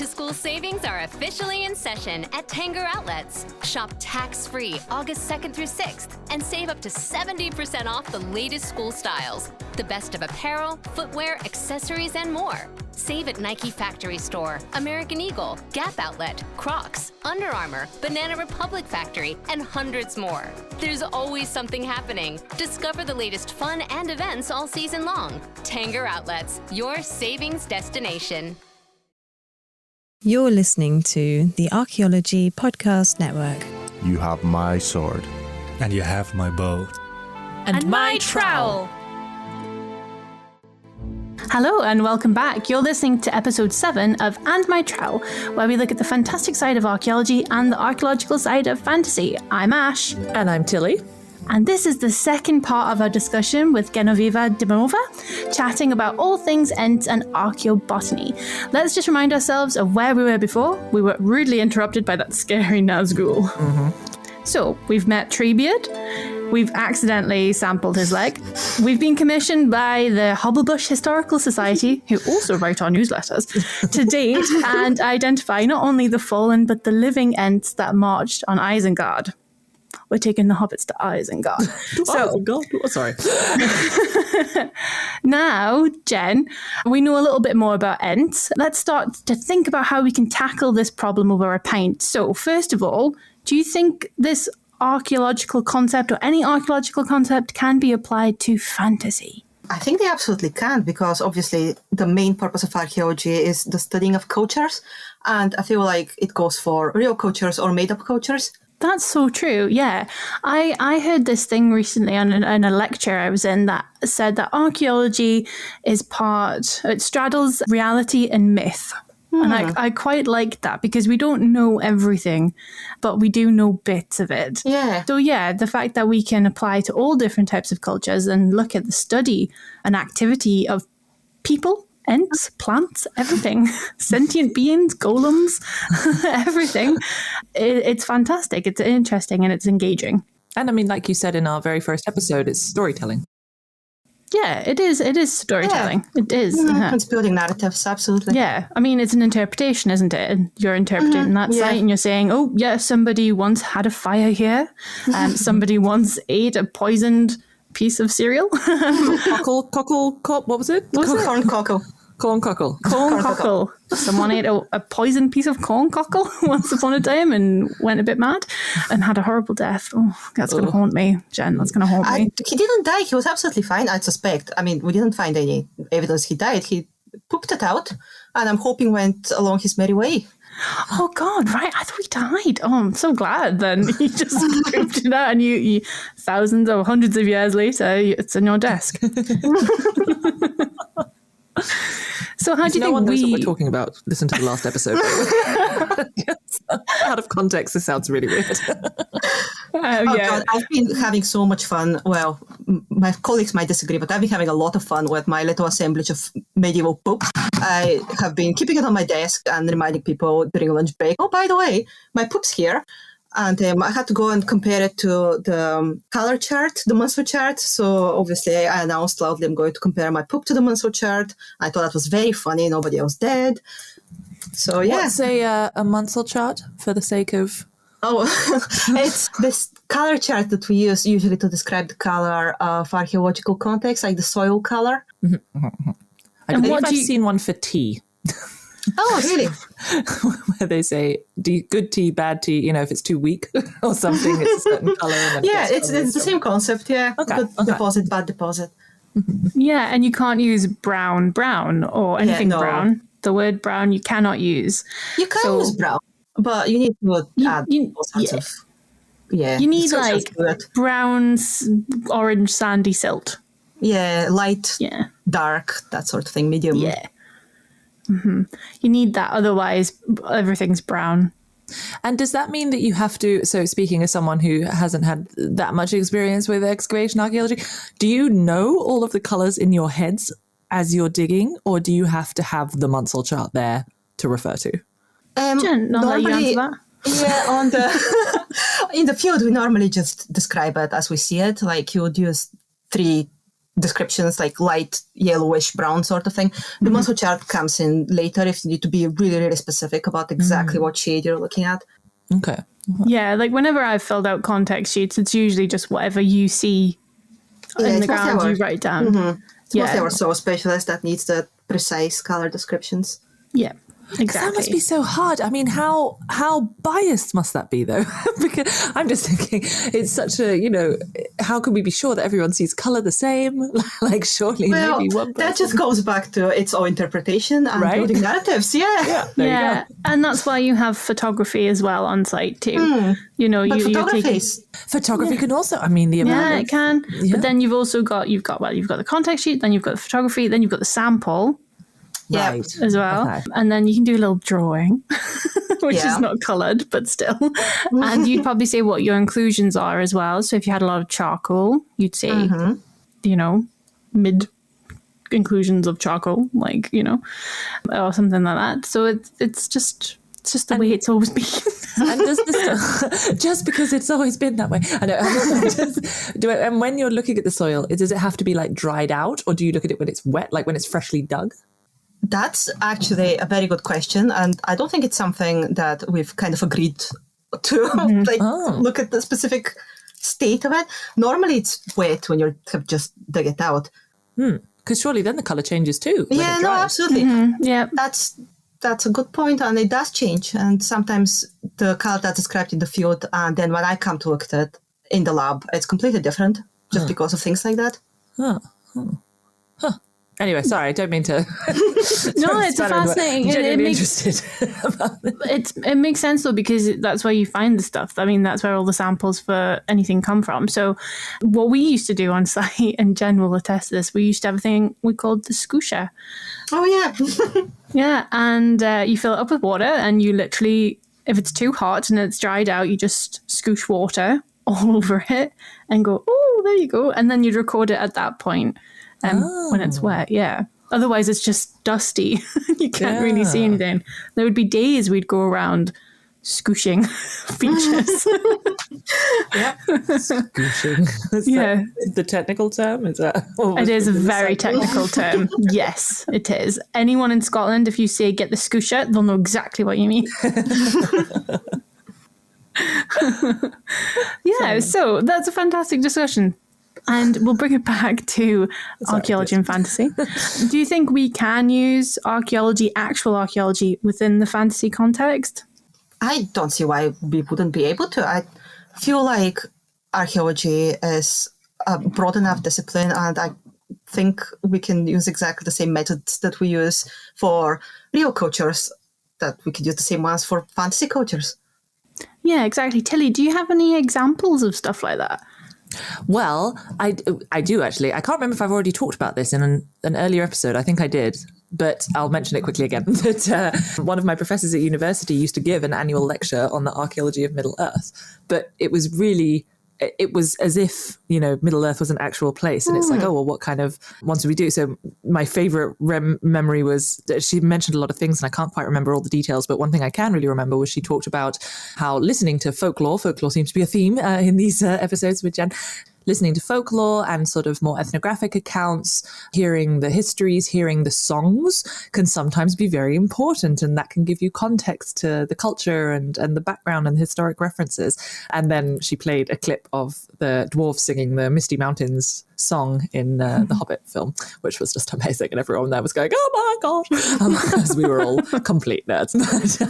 Back-to-school savings are officially in session at Tanger Outlets. Shop tax-free August 2nd through 6th and save up to 70% off the latest school styles. The best of apparel, footwear, accessories, and more. Save at Nike Factory Store, American Eagle, Gap Outlet, Crocs, Under Armour, Banana Republic Factory, and hundreds more. There's always something happening. Discover the latest fun and events all season long. Tanger Outlets, your savings destination. You're listening to the Archaeology Podcast Network. You have my sword. And you have my bow. And my trowel. Hello and welcome back. You're listening to episode 7 of And My Trowel, where we look at the fantastic side of archaeology and the archaeological side of fantasy. I'm Ash. And I'm Tilly. And this is the second part of our discussion with Genoveva Dimova, chatting about all things Ents and archaeobotany. Let's just remind ourselves of where we were before. We were rudely interrupted by that scary Nazgul. Mm-hmm. So, we've met Treebeard. We've accidentally sampled his leg. We've been commissioned by the Hobblebush Historical Society, who also write our newsletters, to date and identify not only the fallen, but the living Ents that marched on Isengard. We're taking the hobbits to Isengard. Sorry. Now, Jen, we know a little bit more about Ents. Let's start to think about how we can tackle this problem over a pint. So, first of all, do you think this archaeological concept or any archaeological concept can be applied to fantasy? I think they absolutely can, because obviously the main purpose of archaeology is the studying of cultures. And I feel like it goes for real cultures or made-up cultures. That's so true, yeah. I heard this thing recently on a lecture I was in that said that archaeology is it straddles reality and myth. And I quite like that, because we don't know everything, but we do know bits of it. Yeah. So yeah, the fact that we can apply to all different types of cultures and look at the study and activity of people, Ents, plants, everything, sentient beings, golems, everything. It's fantastic. It's interesting and it's engaging. And I mean, like you said in our very first episode, it's storytelling. Yeah, it is. It is storytelling. Yeah. It is. It's building narratives, absolutely. Yeah. I mean, it's an interpretation, isn't it? And you're interpreting that site and you're saying, oh, yeah, somebody once had a fire here. Somebody once ate a poisoned piece of cereal. What was it? Corn cockle. Corn cockle. Corn cockle. Someone ate a poisoned piece of corn cockle once upon a time and went a bit mad and had a horrible death. Oh, that's going to haunt me, Jen. That's going to haunt me. He didn't die. He was absolutely fine, I suspect. I mean, we didn't find any evidence he died. He pooped it out, and I'm hoping went along his merry way. Oh, God, right. I thought he died. Oh, I'm so glad then. He just pooped it out, and you thousands or hundreds of years later, it's in your desk. So how do you think no one knows what we're talking about? Listen to the last episode. Out of context, this sounds really weird. God, I've been having so much fun. Well, my colleagues might disagree, but I've been having a lot of fun with my little assemblage of medieval poop. I have been keeping it on my desk and reminding people during lunch break, oh, by the way, my poop's here. And I had to go and compare it to the color chart, the monthly chart. So obviously I announced loudly I'm going to compare my poop to the monthly chart. I thought that was very funny. Nobody else did. So yeah. What's a Munsell chart for the sake of... Oh, it's this color chart that we use usually to describe the color of archaeological context, like the soil color. Mm-hmm. I believe I've seen one for tea. Oh, really? Where they say good tea, bad tea, if it's too weak or something, it's a certain colour. Yeah, it's the same concept, yeah. Okay. Good deposit, bad deposit. Yeah, and you can't use brown or anything brown. The word brown you cannot use. You can use brown, but you need to add all sorts of... Yeah. You need brown, orange, sandy silt. Yeah, light, dark, that sort of thing, medium. Yeah. Mm-hmm. You need that, otherwise everything's brown. And does that mean that you have to, so speaking as someone who hasn't had that much experience with excavation archaeology, do you know all of the colours in your heads as you're digging, or do you have to have the Munsell chart there to refer to? Jen, I'll let you answer that. Yeah, in the field we normally just describe it as we see it. Like you would use 3 descriptions, like light yellowish brown sort of thing. The muscle chart comes in later if you need to be really, really specific about exactly what shade you're looking at. Okay. Yeah, like whenever I've filled out context sheets, it's usually just whatever you see in the ground, you write down. It's mostly our soil specialist that needs the precise color descriptions. Yeah, exactly. That must be so hard. I mean, how biased must that be, though? Because I'm just thinking, it's such a, how can we be sure that everyone sees colour the same? Like, surely maybe one person. That just goes back to its own interpretation and building narratives. Yeah. There you go. And that's why you have photography as well on site too. But photography can also, I mean, the amount it can. Yeah. But then you've got the context sheet, then you've got the photography, then you've got the sample. Right. As well. Okay. And then you can do a little drawing, which is not coloured, but still. And you'd probably say what your inclusions are as well. So if you had a lot of charcoal, you'd say, mid inclusions of charcoal, like, or something like that. So it's just the way it's always been. And does this just because it's always been that way? I know. And when you're looking at the soil, does it have to be like dried out, or do you look at it when it's wet, like when it's freshly dug? That's actually a very good question, and I don't think it's something that we've kind of agreed to look at the specific state of it. Normally it's wet when you have just dug it out. Because surely then the colour changes too. Yeah, no, absolutely. Yeah, that's a good point, and it does change. And sometimes the colour that's described in the field, and then when I come to look at it in the lab, it's completely different, just because of things like that. Anyway, sorry, I don't mean to. No, it's fascinating. I'm genuinely interested. It makes sense though, because that's where you find the stuff. I mean, that's where all the samples for anything come from. So, what we used to do on site, and Jen will attest to this, we used to have a thing we called the scoosher. Oh yeah, yeah, and you fill it up with water, and you literally, if it's too hot and it's dried out, you just scoosh water all over it and go, oh, there you go, and then you'd record it at that point. When it's wet, Otherwise, it's just dusty. You can't really see anything. There would be days we'd go around scooshing features. Scooshing. Is that the technical term? Is that? It is a very technical term. Yes, it is. Anyone in Scotland, if you say get the scoosher, they'll know exactly what you mean. So that's a fantastic discussion. And we'll bring it back to archaeology and fantasy. Do you think we can use actual archaeology, within the fantasy context? I don't see why we wouldn't be able to. I feel like archaeology is a broad enough discipline, and I think we can use exactly the same methods that we use for real cultures, that we could use the same ones for fantasy cultures. Yeah, exactly. Tilly, do you have any examples of stuff like that? Well, I do actually. I can't remember if I've already talked about this in an earlier episode. I think I did, but I'll mention it quickly again. That one of my professors at university used to give an annual lecture on the archaeology of Middle Earth, but it was as if, Middle Earth was an actual place. And it's like, oh, well, what kind of ones do we do? So my favorite memory was that she mentioned a lot of things, and I can't quite remember all the details. But one thing I can really remember was she talked about how listening to folklore seems to be a theme in these episodes with Jen. Listening to folklore and sort of more ethnographic accounts, hearing the histories, hearing the songs can sometimes be very important, and that can give you context to the culture and the background and the historic references. And then she played a clip of the dwarves singing the Misty Mountains song in the Hobbit film, which was just amazing, and everyone there was going, oh my god, because we were all complete nerds.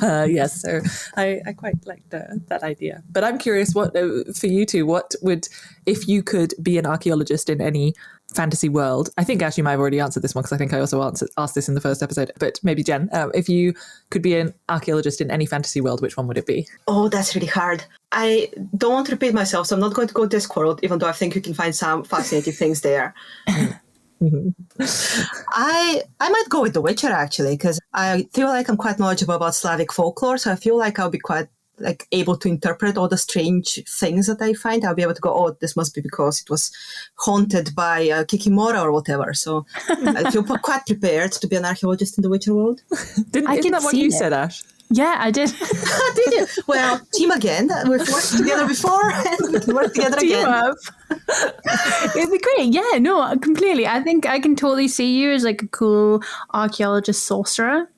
But, yes, so I quite liked that idea. But I'm curious, what for you two, what would, if you could be an archaeologist in any fantasy world? I think Ash, you might have already answered this one, because I think I also asked this in the first episode, but maybe Jen, if you could be an archaeologist in any fantasy world, which one would it be? Oh, that's really hard. I don't want to repeat myself, so I'm not going to go Discworld, even though I think you can find some fascinating things there. I might go with The Witcher, actually, because I feel like I'm quite knowledgeable about Slavic folklore, so I feel like I'll be quite able to interpret all the strange things that I find. I'll be able to go, oh, this must be because it was haunted by Kikimora or whatever. So I feel quite prepared to be an archaeologist in the Witcher world. Isn't that what you said, Ash? Yeah, I did. Did you? Well, team again. We've worked together before and we can work together Team again. up. It'd be great. Yeah, no, completely. I think I can totally see you as like a cool archaeologist sorcerer.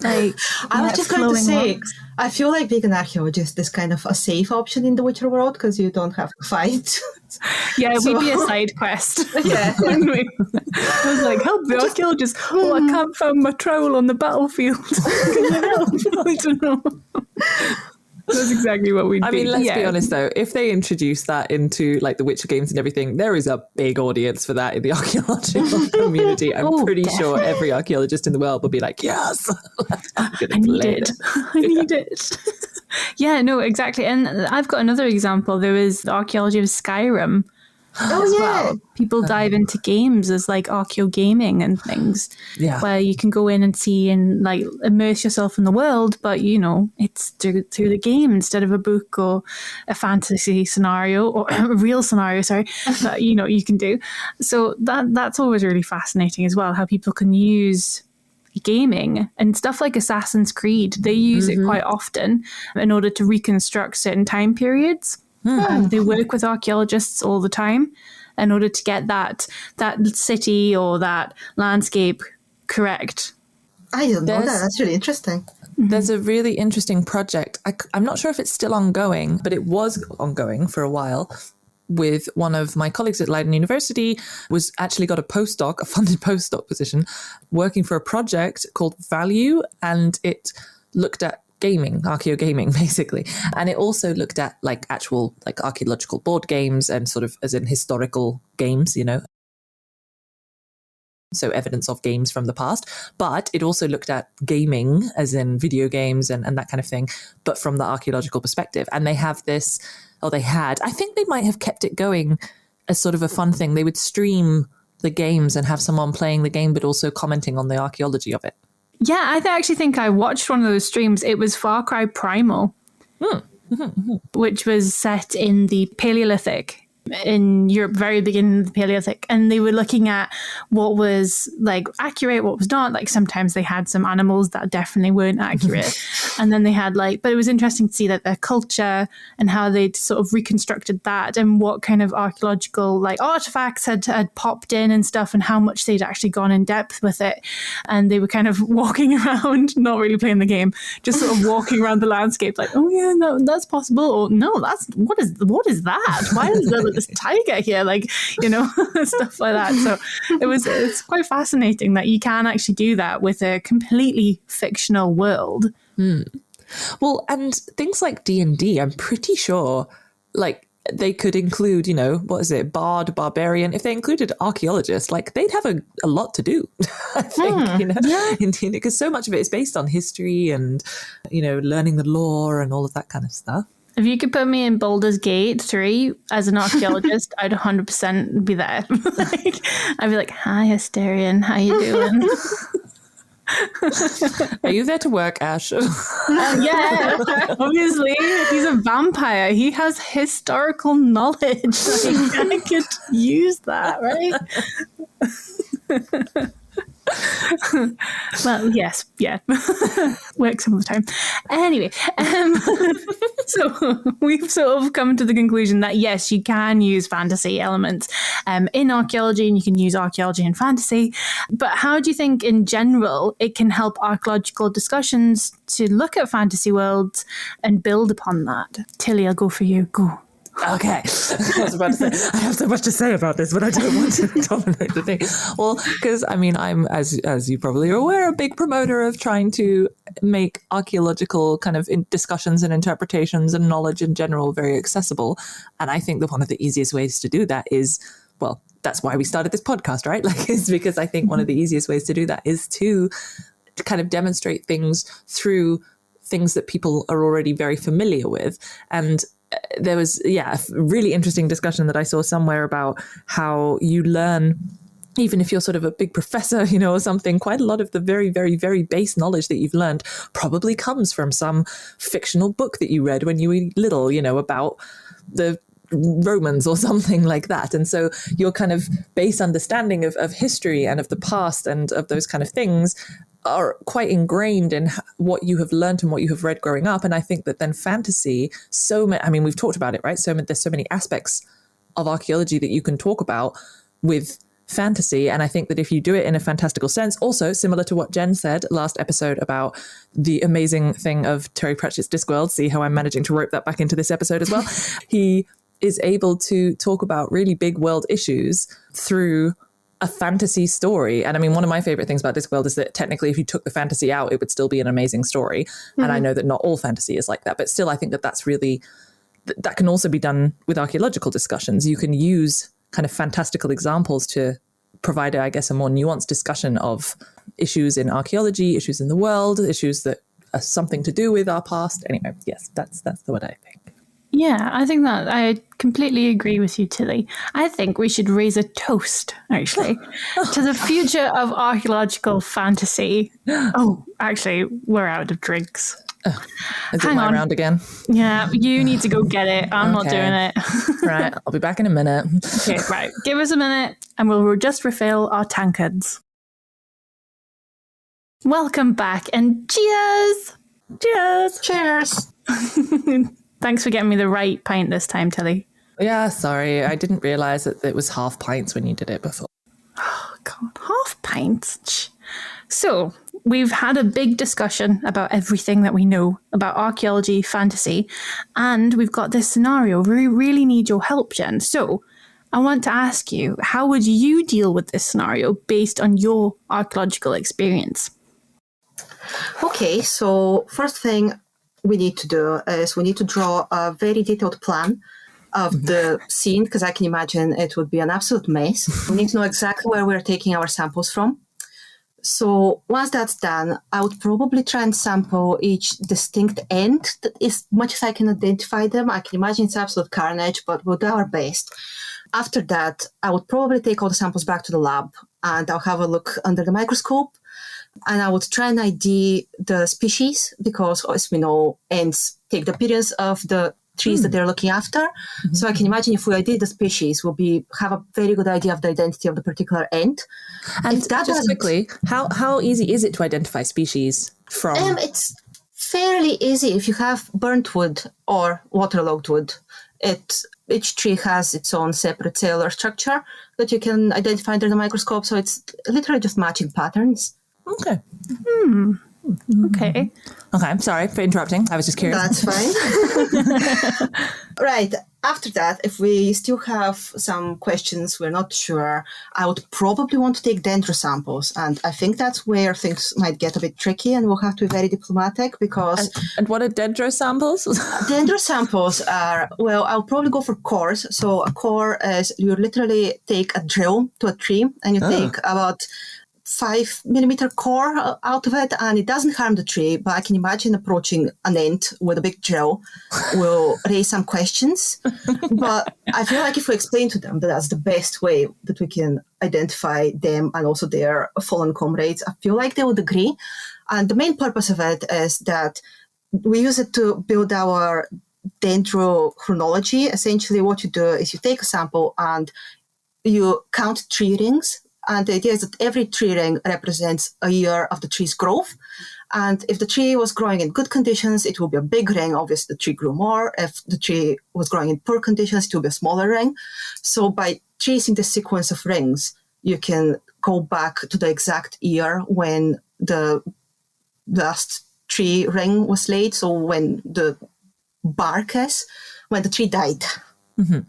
Like, I was just going to flowing say, rocks. I feel like being an archaeologist is kind of a safe option in the Witcher world because you don't have to fight. Yeah, So- we'd be a side quest. Yeah. Wouldn't we? I was like, help the archaeologist. Oh, I can't find my trowel on the battlefield. Can you help? I don't know. That's exactly what we'd I be. mean, let's be Yeah. honest though, if they introduce that into like the Witcher games and everything, there is a big audience for that in the archaeological community. I'm Oh, pretty definitely. sure every archaeologist in the world will be like, yes, I'm gonna I need play it. I need it. Yeah, no, exactly. And I've got another example. There was the archaeology of Skyrim. Oh, as yeah. well. People dive into games as like archaeogaming and things, Yeah. where you can go in and see and like immerse yourself in the world, but you know it's through the game instead of a book or a fantasy scenario or a real scenario. Sorry, that you know you can do. So that's always really fascinating as well. How people can use gaming and stuff like Assassin's Creed. They use it quite often in order to reconstruct certain time periods. They work with archaeologists all the time in order to get that city or that landscape correct. I didn't know that. There's- That's really interesting. There's a really interesting project. I'm not sure if it's still ongoing, but it was ongoing for a while with one of my colleagues at Leiden University, was actually got a funded postdoc position, working for a project called Value, and it looked at gaming, archaeogaming, basically. And it also looked at like actual like archaeological board games and sort of as in historical games, you know. So evidence of games from the past, but it also looked at gaming as in video games and that kind of thing, but from the archaeological perspective. And they have this, I think they might have kept it going as sort of a fun thing. They would stream the games and have someone playing the game, but also commenting on the archaeology of it. Yeah, I actually think I watched one of those streams. It was Far Cry Primal, which was set in the Paleolithic in Europe, very beginning of the Paleolithic, and they were looking at what was like accurate, what was not. Like sometimes they had some animals that definitely weren't accurate, and then they had like, but it was interesting to see that their culture and how they'd sort of reconstructed that and what kind of archaeological like artifacts had popped in and stuff, and how much they'd actually gone in depth with it. And they were kind of walking around, not really playing the game, just sort of walking around the landscape, like, oh yeah, no, that's possible, or no, that's what is that? Why is there this tiger here? Like, you know, stuff like that. So it's quite fascinating that you can actually do that with a completely fictional world. Well, and things like D&D, I'm pretty sure, like, they could include, you know, what is it, bard, barbarian. If they included archaeologists, like, they'd have a lot to do, I think, you know, in D&D, because so much of it is based on history and, you know, learning the lore and all of that kind of stuff. If you could put me in Baldur's Gate 3 as an archaeologist, I'd 100% be there. Like, I'd be like, hi, Asterion, how you doing? Are you there to work, Ash? Yeah, obviously. He's a vampire. He has historical knowledge. Like, I could use that, right? Well, yes, yeah. Works some of the time. Anyway, so we've sort of come to the conclusion that yes, you can use fantasy elements in archaeology, and you can use archaeology in fantasy. But how do you think, in general, it can help archaeological discussions to look at fantasy worlds and build upon that? Tilly, I'll go for you. Go. Okay. I was about to say, I have so much to say about this, but I don't want to dominate the thing. Well, because, I mean, I'm, as you probably are aware, a big promoter of trying to make archaeological kind of discussions and interpretations and knowledge in general very accessible. And I think that one of the easiest ways to do that is, well, that's why we started this podcast, right? Like, it's because I think one of the easiest ways to do that is to kind of demonstrate things through things that people are already very familiar with. And there was, a really interesting discussion that I saw somewhere about how you learn, even if you're sort of a big professor, you know, or something, quite a lot of the very, very, very base knowledge that you've learned probably comes from some fictional book that you read when you were little, you know, about the Romans or something like that. And so your kind of base understanding of history and of the past and of those kind of things are quite ingrained in what you have learned and what you have read growing up. And I think that then fantasy, we've talked about it, right? There's so many aspects of archaeology that you can talk about with fantasy. And I think that if you do it in a fantastical sense, also similar to what Jen said last episode about the amazing thing of Terry Pratchett's Discworld, see how I'm managing to rope that back into this episode as well. He is able to talk about really big world issues through a fantasy story. And I mean, one of my favorite things about Discworld is that technically if you took the fantasy out, it would still be an amazing story. Mm-hmm. And I know that not all fantasy is like that, but still I think that that's really, that can also be done with archaeological discussions. You can use kind of fantastical examples to provide, I guess, a more nuanced discussion of issues in archaeology, issues in the world, issues that are something to do with our past. Anyway, yes, that's what I think. Yeah, I think that I completely agree with you, Tilly. I think we should raise a toast, actually, to the future of archaeological fantasy. Oh, actually, we're out of drinks. Is it my round again? Yeah, you need to go get it. I'm not doing it. Right, I'll be back in a minute. Okay, right. Give us a minute and we'll just refill our tankards. Welcome back and cheers! Cheers! Cheers! Thanks for getting me the right pint this time, Tilly. Yeah, sorry. I didn't realise that it was half pints when you did it before. Oh, God. Half pints? So, we've had a big discussion about everything that we know about archaeology, fantasy, and we've got this scenario where we really need your help, Jen. So, I want to ask you, how would you deal with this scenario based on your archaeological experience? Okay, so first thing we need to do is we need to draw a very detailed plan of the scene, because I can imagine it would be an absolute mess. We need to know exactly where we're taking our samples from. So once that's done, I would probably try and sample each distinct Ent, as much as I can identify them. I can imagine it's absolute carnage, but we'll do our best. After that, I would probably take all the samples back to the lab and I'll have a look under the microscope. And I would try and ID the species because, as we know, Ents take the appearance of the trees that they're looking after. Mm-hmm. So I can imagine if we ID the species, we'll have a very good idea of the identity of the particular Ent. And just quickly, how easy is it to identify species from? It's fairly easy if you have burnt wood or waterlogged wood. Each tree has its own separate cellular structure that you can identify under the microscope. So it's literally just matching patterns. Okay. Okay. Okay, I'm sorry for interrupting. I was just curious. That's fine. Right. After that, if we still have some questions we're not sure, I would probably want to take dendro samples. And I think that's where things might get a bit tricky and we'll have to be very diplomatic because... And what are dendro samples? Dendro samples are, well, I'll probably go for cores. So a core is you literally take a drill to a tree and you take about 5 millimeter core out of it, and it doesn't harm the tree, but I can imagine approaching an Ent with a big drill will raise some questions. But I feel like if we explain to them that that's the best way that we can identify them and also their fallen comrades, I feel like they would agree. And the main purpose of it is that we use it to build our dendrochronology. Essentially, what you do is you take a sample and you count tree rings. And the idea is that every tree ring represents a year of the tree's growth. And if the tree was growing in good conditions, it will be a big ring. Obviously, the tree grew more. If the tree was growing in poor conditions, it will be a smaller ring. So by tracing the sequence of rings, you can go back to the exact year when the last tree ring was laid. So when the bark is, when the tree died. Mm-hmm.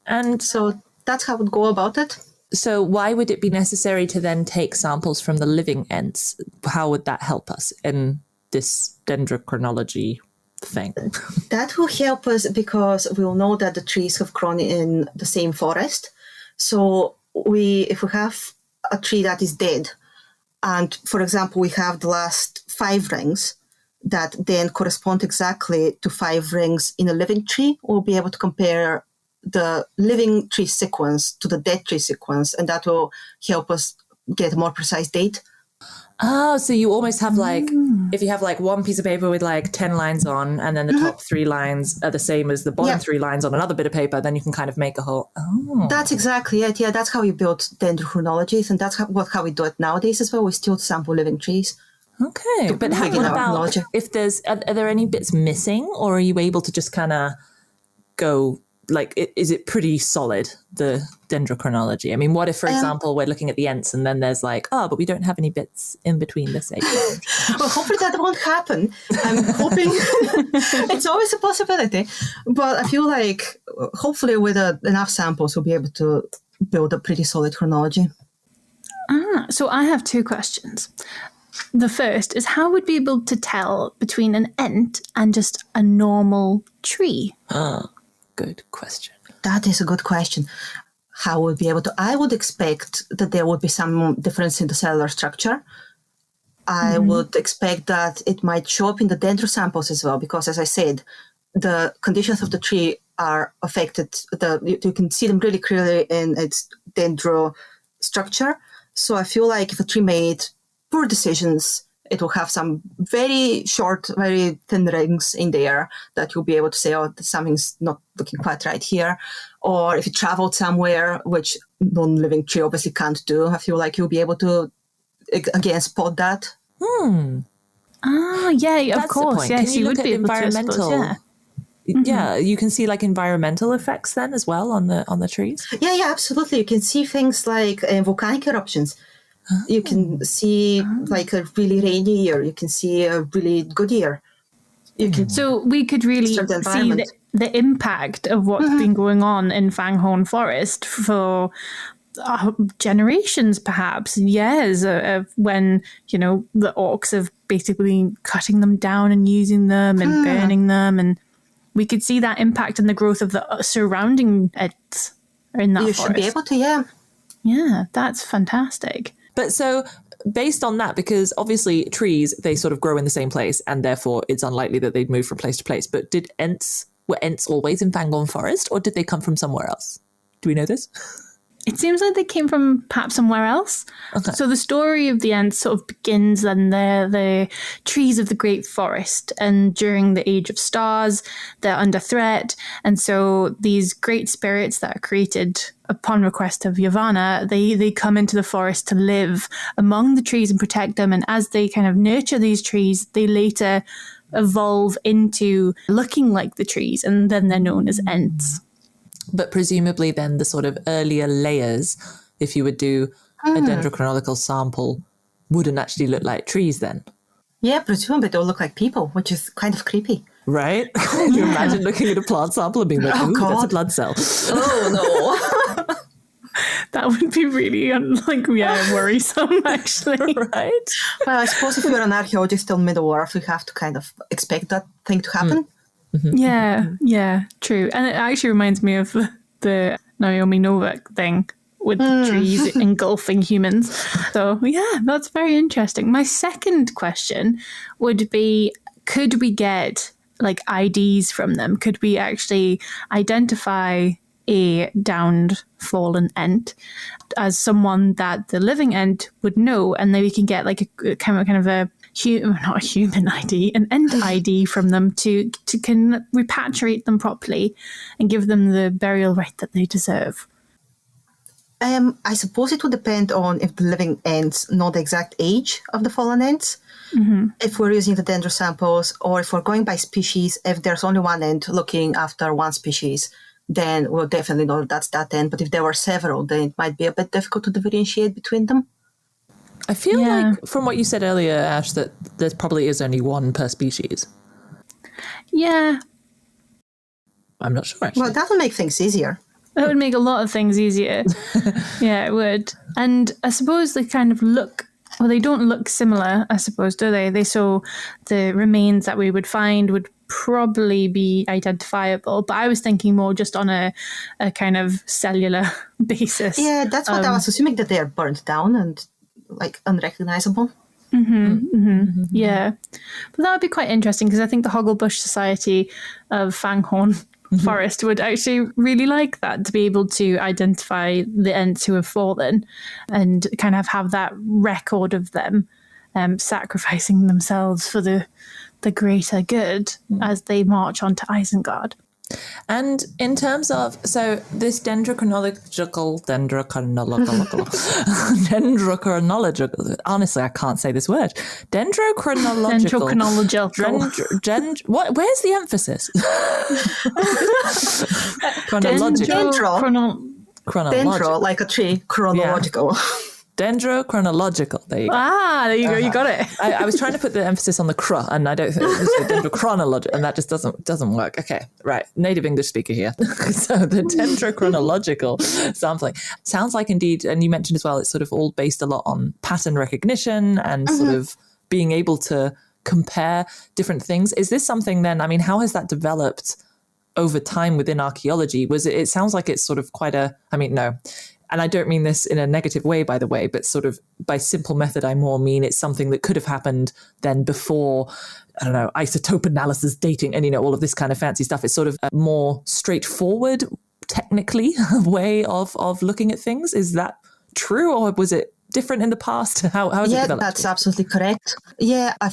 And so that's how I would go about it. So why would it be necessary to then take samples from the living Ents? How would that help us in this dendrochronology thing? That will help us because we'll know that the trees have grown in the same forest. So if we have a tree that is dead, and for example, we have the last 5 rings that then correspond exactly to 5 rings in a living tree, we'll be able to compare the living tree sequence to the dead tree sequence, and that will help us get a more precise date. Oh, so you almost have like, if you have like one piece of paper with like 10 lines on, and then the top 3 lines are the same as the bottom 3 lines on another bit of paper, then you can kind of make a whole. Oh. That's exactly it. Yeah, that's how we build dendrochronologies, and that's how we do it nowadays as well. We still sample living trees. Okay, but what about if there's, are there any bits missing, or are you able to just kind of go, like, is it pretty solid, the dendrochronology? I mean, what if, for example, we're looking at the Ents and then there's like, but we don't have any bits in between this age? Well, hopefully that won't happen. I'm hoping it's always a possibility. But I feel like hopefully with enough samples, we'll be able to build a pretty solid chronology. So I have 2 questions. The first is, how would we be able to tell between an Ent and just a normal tree? Good question. That is a good question. How would we be able to? I would expect that there would be some difference in the cellular structure. I would expect that it might show up in the dendro samples as well, because, as I said, the conditions of the tree are affected. You can see them really clearly in its dendro structure. So I feel like if a tree made poor decisions, it will have some very short, very thin rings in there that you'll be able to say, something's not looking quite right here. Or if it traveled somewhere, which non-living tree obviously can't do, I feel like you'll be able to, again, spot that. Yeah, of course. Yes, you would be able to, suppose, Yeah, you can see like environmental effects then as well on the trees. Yeah, absolutely. You can see things like volcanic eruptions. You can see like a really rainy year. You can see a really good year. So we could really see the impact of what's been going on in Fanghorn Forest for generations, perhaps years, when the orcs have basically been cutting them down and using them and burning them, and we could see that impact in the growth of the surrounding Ents in that forest. You should be able to, Yeah, that's fantastic. But so based on that, because obviously trees, they sort of grow in the same place and therefore it's unlikely that they'd move from place to place. But were Ents always in Fangorn Forest, or did they come from somewhere else? Do we know this? It seems like they came from perhaps somewhere else. Okay. So the story of the Ents sort of begins then they're the trees of the great forest, and during the Age of Stars, they're under threat. And so these great spirits that are created upon request of Yavanna, they come into the forest to live among the trees and protect them. And as they kind of nurture these trees, they later evolve into looking like the trees, and then they're known as Ents. But presumably then the sort of earlier layers, if you would do a dendrochronological sample, wouldn't actually look like trees then. Yeah, presumably they'll look like people, which is kind of creepy. Right? Can you imagine looking at a plant sample and being like, ooh, that's a blood cell. Oh, no. That would be really, worrisome, actually. Right? Well, I suppose if you're an archaeologist in Middle-earth, you have to kind of expect that thing to happen. Yeah, true. And it actually reminds me of the Naomi Novik thing with the trees engulfing humans. So, yeah, that's very interesting. My second question would be, could we get like IDs from them? Could we actually identify a downed, fallen Ent as someone that the living Ent would know, and then we can get like a kind of a not a human ID, an Ent ID from them to can repatriate them properly and give them the burial right that they deserve? I suppose it would depend on if the living Ents know the exact age of the fallen Ents. If we're using the dendro samples, or if we're going by species, if there's only one Ent looking after one species, then we'll definitely know that's that Ent. But if there were several, then it might be a bit difficult to differentiate between them. I feel like from what you said earlier, Ash, that there probably is only one per species. Yeah. I'm not sure, actually. Well, that would make things easier. That would make a lot of things easier. Yeah, it would. And I suppose they kind of look, well, they don't look similar, I suppose, do they? So the remains that we would find would probably be identifiable. But I was thinking more just on a kind of cellular basis. Yeah, that's what I was assuming, that they are burnt down and like unrecognizable. Yeah, but that would be quite interesting, because I think the Hogglebush Society of Fanghorn Forest would actually really like that, to be able to identify the Ents who have fallen and kind of have that record of them sacrificing themselves for the greater good as they march on to Isengard. And in terms of, so this dendrochronological, honestly, I can't say this word. Dendrochronological. Where's the emphasis? Chronological. Dendro, like a tree, chronological. Yeah. Dendrochronological. There you go. There you go. You got it. I was trying to put the emphasis on the cr, and I don't think dendrochronological, and that just doesn't work. Okay, right. Native English speaker here. So the dendrochronological sampling sounds like indeed, and you mentioned as well, it's sort of all based a lot on pattern recognition and sort of being able to compare different things. Is this something then? I mean, how has that developed over time within archaeology? It sounds like it's sort of quite a. I mean, no. And I don't mean this in a negative way, by the way, but sort of by simple method, I more mean it's something that could have happened then before, I don't know, isotope analysis, dating, and, all of this kind of fancy stuff. It's sort of a more straightforward, technically, way of looking at things. Is that true, or was it different in the past? How has it developed? Yeah, that's absolutely correct. Yeah, I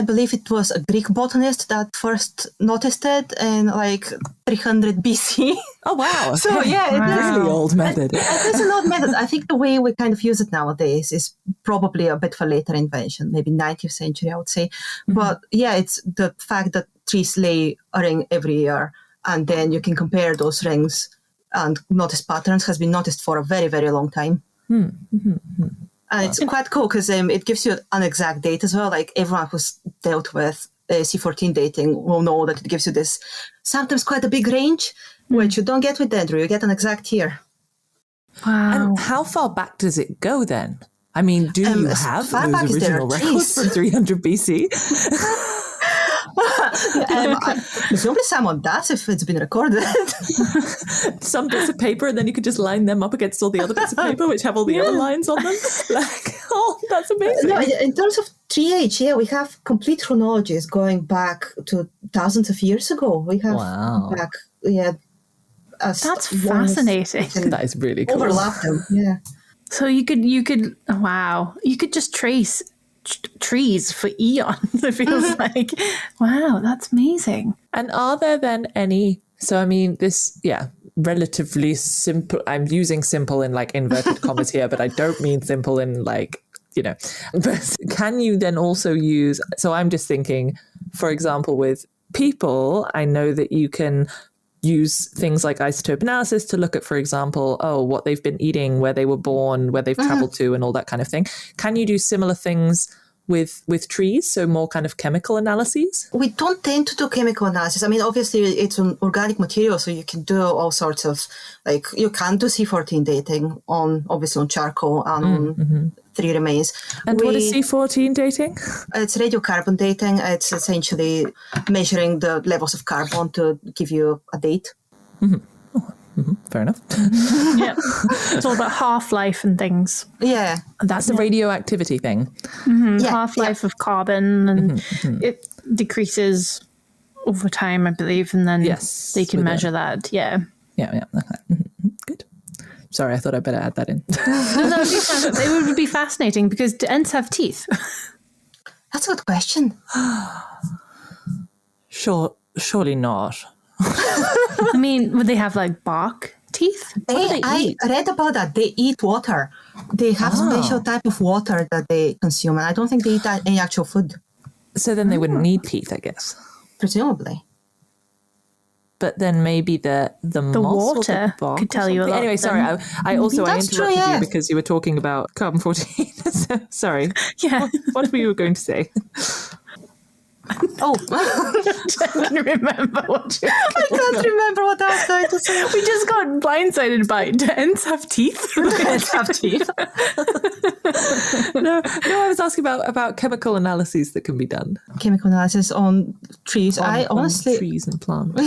believe it was a Greek botanist that first noticed it in like 300 BC. Oh, wow. So yeah, it is really old method. It is an old method. I think the way we kind of use it nowadays is probably a bit of a later invention, maybe 19th century, I would say. But yeah, it's the fact that trees lay a ring every year, and then you can compare those rings and notice patterns has been noticed for a very, very long time. And it's quite cool because it gives you an exact date as well. Like everyone who's dealt with C14 dating will know that it gives you this sometimes quite a big range, which you don't get with dendro. You get an exact year. Wow. And how far back does it go then? I mean, do you have those original records from 300 BC? Presumably someone does if it's been recorded. Some bits of paper, and then you could just line them up against all the other bits of paper which have all the other lines on them. That's amazing. No, in terms of tree age, we have complete chronologies going back to thousands of years ago. We have back, that's fascinating. That is really cool. Overlap them, yeah. So you could just trace trees for eons. It feels like, wow, that's amazing. And are there then any, so I mean this, relatively simple, I'm using simple in like inverted commas here, but I don't mean simple in like, but can you then also use, so I'm just thinking, for example, with people, I know that you can use things like isotope analysis to look at, for example, what they've been eating, where they were born, where they've traveled to, and all that kind of thing. Can you do similar things with trees, so more kind of chemical analyses? We don't tend to do chemical analysis. I mean, obviously it's an organic material, so you can do all sorts of, like, you can do C14 dating on charcoal and on tree remains. And what is C14 dating? It's radiocarbon dating. It's essentially measuring the levels of carbon to give you a date. Fair enough. Yeah, it's all about half-life and things. Yeah, that's the radioactivity thing. Half-life of carbon, and it decreases over time, I believe, and then they can measure that. Yeah. Okay. Good. Sorry, I thought I'd better add that in. It would be fascinating because do Ents have teeth? That's a good question. Surely not. I mean, would they have like bark teeth? I read about that. They eat water. They have special type of water that they consume, and I don't think they eat any actual food. So then they wouldn't need teeth, I guess. Presumably. But then maybe the water could tell you a lot. Anyway, sorry. I interrupted you because you were talking about carbon-14. So, sorry. Yeah. What were you going to say? I can remember what you I can't remember what I was going to say. We just got blindsided by do Ents have teeth? Ents have teeth. No, I was asking about chemical analyses that can be done. Chemical analysis on trees. On trees and plants.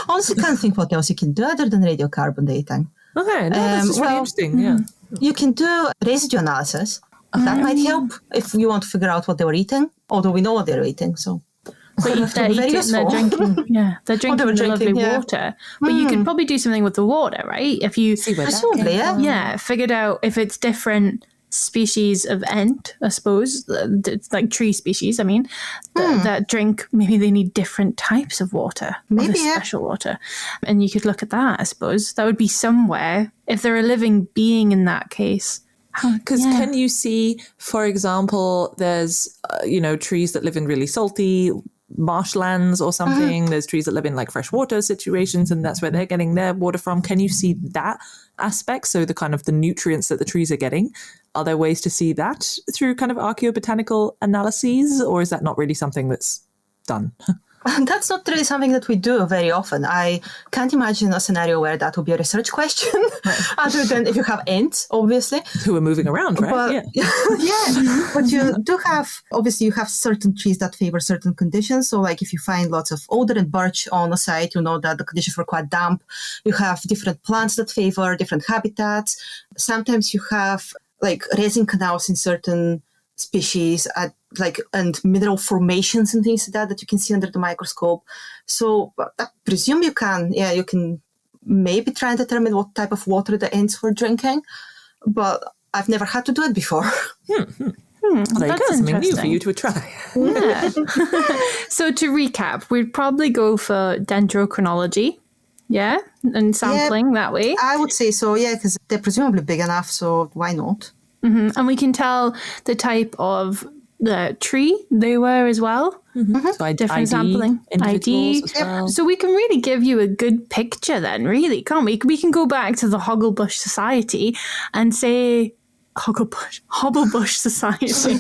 Honestly, can't think what else you can do other than radiocarbon dating. Okay, that's just really interesting. Yeah, you can do residue analysis. That might help if you want to figure out what they were eating, although we know what they're eating. So, but if they're eating, they're drinking. Yeah, they're drinking the lovely water. But you can probably do something with the water, right? If you presumably, figured out if it's different species of ent, I suppose, like tree species, I mean, that drink, maybe they need different types of water, Maybe, special water. And you could look at that, I suppose. That would be somewhere, if they're a living being in that case. Because can you see, for example, there's, trees that live in really salty marshlands or something. There's trees that live in like freshwater situations, and that's where they're getting their water from. Can you see that aspect? So the kind of the nutrients that the trees are getting, are there ways to see that through kind of archaeobotanical analyses, or is that not really something that's done? That's not really something that we do very often. I can't imagine a scenario where that would be a research question, other than if you have ants, obviously. Who are moving around, right? But, but you do have, obviously, you have certain trees that favor certain conditions. So like if you find lots of alder and birch on a site, you know that the conditions were quite damp. You have different plants that favor different habitats. Sometimes you have like resin canals in certain species and mineral formations and things like that you can see under the microscope. So I presume you can maybe try and determine what type of water the ants were drinking, but I've never had to do it before. That's something new for you to try. Yeah. So to recap, we'd probably go for dendrochronology. Yeah, and sampling that way. I would say so, because they're presumably big enough, so why not? Mm-hmm. And we can tell the type of the tree they were as well. Mm-hmm. So different sampling. ID. As well. So we can really give you a good picture then, really, can't we? We can go back to the Hogglebush Society and say... Hobblebush Society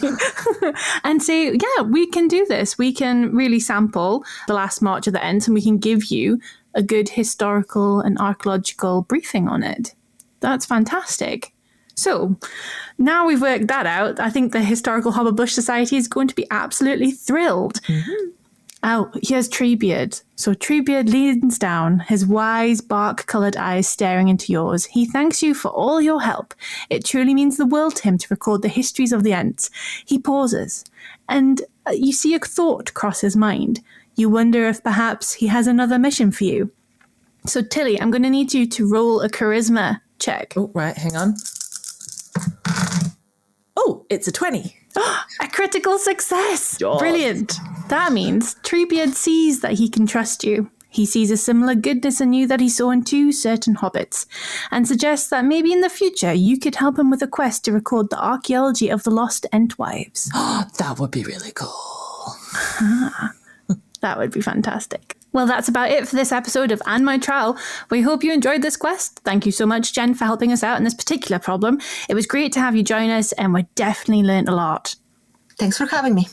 and say, yeah, we can do this. We can really sample the last march of the Ents and we can give you a good historical and archaeological briefing on it. That's fantastic. So now we've worked that out, I think the Historical Hobblebush Society is going to be absolutely thrilled. Mm-hmm. Oh, here's Treebeard. So Treebeard leans down, his wise bark-coloured eyes staring into yours. He thanks you for all your help. It truly means the world to him to record the histories of the Ents. He pauses, and you see a thought cross his mind. You wonder if perhaps he has another mission for you. So Tilly, I'm going to need you to roll a charisma check. Oh, right, hang on. Oh, it's a 20. A critical success! God. Brilliant. That means Treebeard sees that he can trust you. He sees a similar goodness in you that he saw in 2 certain hobbits, and suggests that maybe in the future you could help him with a quest to record the archaeology of the lost Entwives. That would be really cool. That would be fantastic. Well, that's about it for this episode of And My Trowel. We hope you enjoyed this quest. Thank you so much, Jen, for helping us out in this particular problem. It was great to have you join us, and we definitely learned a lot. Thanks for having me.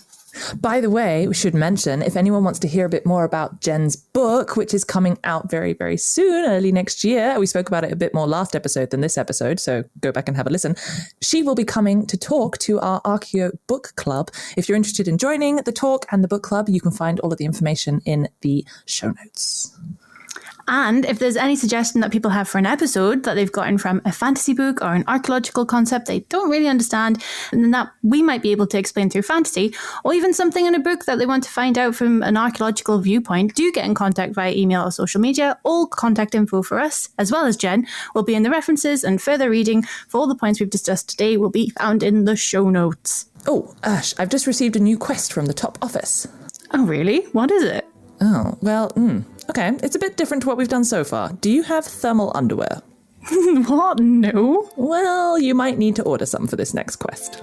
By the way, we should mention, if anyone wants to hear a bit more about Jen's book, which is coming out very, very soon, early next year. We spoke about it a bit more last episode than this episode, so go back and have a listen. She will be coming to talk to our Archaeo Book Club. If you're interested in joining the talk and the book club, you can find all of the information in the show notes. And if there's any suggestion that people have for an episode that they've gotten from a fantasy book or an archaeological concept they don't really understand, and then that we might be able to explain through fantasy, or even something in a book that they want to find out from an archaeological viewpoint, do get in contact via email or social media. All contact info for us, as well as Jen, will be in the references, and further reading for all the points we've discussed today will be found in the show notes. Oh, Ash, I've just received a new quest from the top office. Oh, really? What is it? Oh, well, okay. It's a bit different to what we've done so far. Do you have thermal underwear? What? No. Well, you might need to order some for this next quest.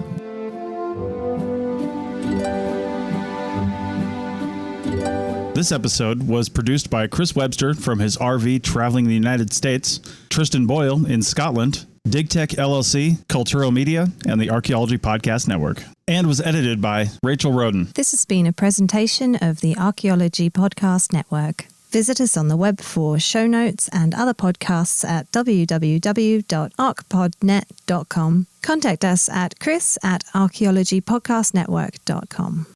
This episode was produced by Chris Webster from his RV traveling the United States, Tristan Boyle in Scotland, DigTech LLC, Culturo Media, and the Archaeology Podcast Network, and was edited by Rachel Roden. This has been a presentation of the Archaeology Podcast Network. Visit us on the web for show notes and other podcasts at www.archpodnet.com. Contact us at chris@archaeologypodcastnetwork.com.